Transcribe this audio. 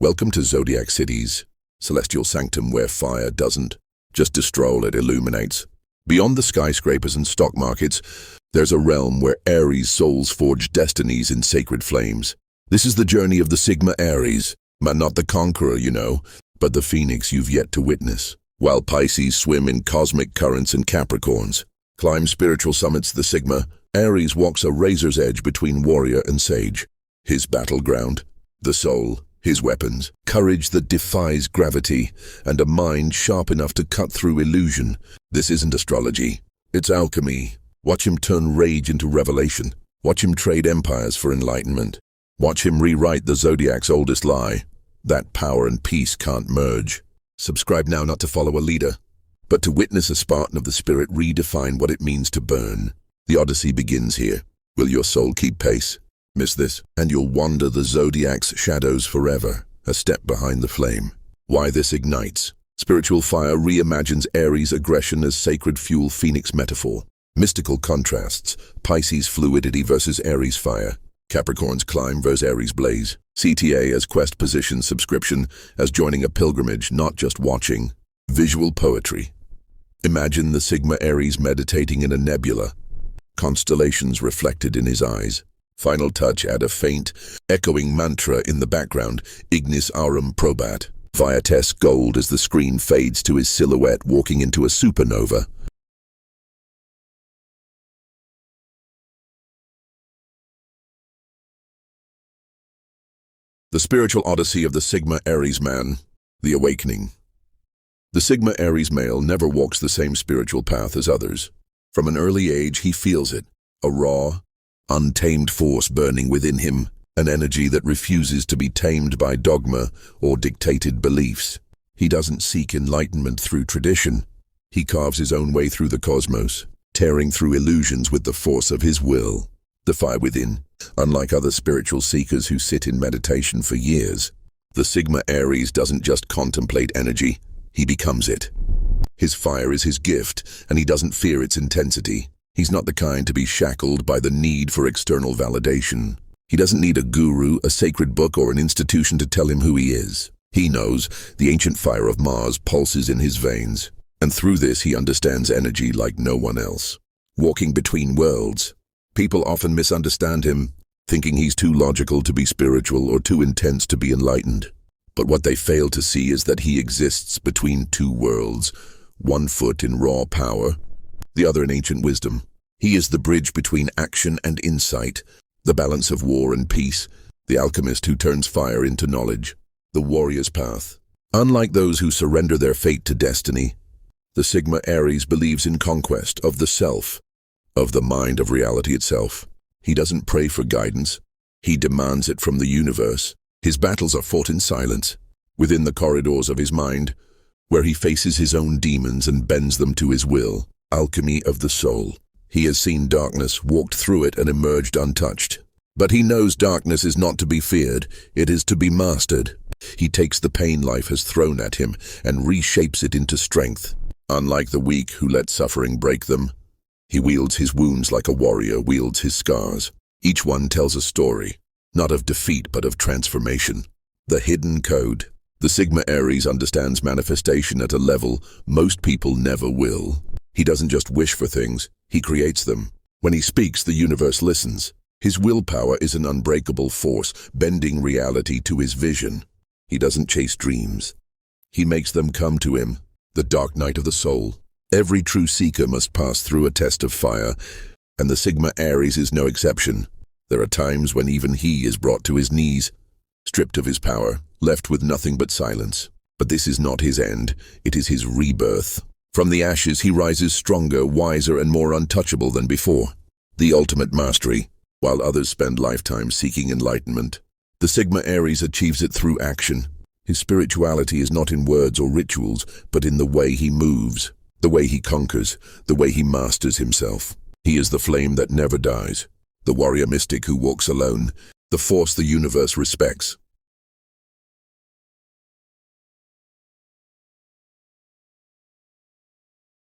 Welcome to Zodiac City's celestial sanctum where fire doesn't just destroy, it illuminates. Beyond the skyscrapers and stock markets, there's a realm where Aries souls forge destinies in sacred flames. This is the journey of the Sigma Aries, not the conqueror, but the phoenix you've yet to witness. While Pisces swim in cosmic currents and Capricorns climb spiritual summits, the Sigma Aries walks a razor's edge between warrior and sage. His battleground, the soul, his weapons, courage that defies gravity, and a mind sharp enough to cut through illusion. This isn't astrology, it's alchemy. Watch him turn rage into revelation. Watch him trade empires for enlightenment. Watch him rewrite the Zodiac's oldest lie, that power and peace can't merge. Subscribe now, not to follow a leader, but to witness a Spartan of the spirit redefine what it means to burn. The Odyssey begins here. Will your soul keep pace? Miss this, and you'll wander the Zodiac's shadows forever, a step behind the flame. Why this ignites? Spiritual fire reimagines Aries' aggression as sacred fuel, phoenix metaphor. Mystical contrasts, Pisces fluidity versus Aries fire. Capricorn's climb versus Aries blaze. CTA as quest position, subscription as joining a pilgrimage, not just watching. Visual poetry. Imagine the Sigma Aries meditating in a nebula, constellations reflected in his eyes. Final touch, add a faint, echoing mantra in the background, Ignis Aurum Probat. Viates gold as the screen fades to his silhouette walking into a supernova. The spiritual odyssey of the Sigma Aries man, the awakening. The Sigma Aries male never walks the same spiritual path as others. From an early age, he feels it, a raw, untamed force burning within him, an energy that refuses to be tamed by dogma or dictated beliefs. He doesn't seek enlightenment through tradition. He carves his own way through the cosmos, tearing through illusions with the force of his will. The fire within, unlike other spiritual seekers who sit in meditation for years, the Sigma Aries doesn't just contemplate energy, he becomes it. His fire is his gift, and he doesn't fear its intensity. He's not the kind to be shackled by the need for external validation. He doesn't need a guru, a sacred book, or an institution to tell him who he is. He knows the ancient fire of Mars pulses in his veins, and through this he understands energy like no one else. Walking between worlds, people often misunderstand him, thinking he's too logical to be spiritual or too intense to be enlightened. But what they fail to see is that he exists between two worlds, one foot in raw power, the other in ancient wisdom. He is the bridge between action and insight, the balance of war and peace, the alchemist who turns fire into knowledge, the warrior's path. Unlike those who surrender their fate to destiny, the Sigma Aries believes in conquest of the self, of the mind, of reality itself. He doesn't pray for guidance, he demands it from the universe. His battles are fought in silence, within the corridors of his mind, where he faces his own demons and bends them to his will. Alchemy of the soul. He has seen darkness, walked through it, and emerged untouched. But he knows darkness is not to be feared, it is to be mastered. He takes the pain life has thrown at him and reshapes it into strength. Unlike the weak who let suffering break them, he wields his wounds like a warrior wields his scars. Each one tells a story, not of defeat but of transformation. The hidden code. The Sigma Aries understands manifestation at a level most people never will. He doesn't just wish for things, he creates them. When he speaks, the universe listens. His willpower is an unbreakable force, bending reality to his vision. He doesn't chase dreams. He makes them come to him. The dark night of the soul. Every true seeker must pass through a test of fire, and the Sigma Aries is no exception. There are times when even he is brought to his knees, stripped of his power, left with nothing but silence. But this is not his end, it is his rebirth. From the ashes he rises stronger, wiser, and more untouchable than before. The ultimate mastery, while others spend lifetimes seeking enlightenment. The Sigma Aries achieves it through action. His spirituality is not in words or rituals, but in the way he moves, the way he conquers, the way he masters himself. He is the flame that never dies, the warrior mystic who walks alone, the force the universe respects.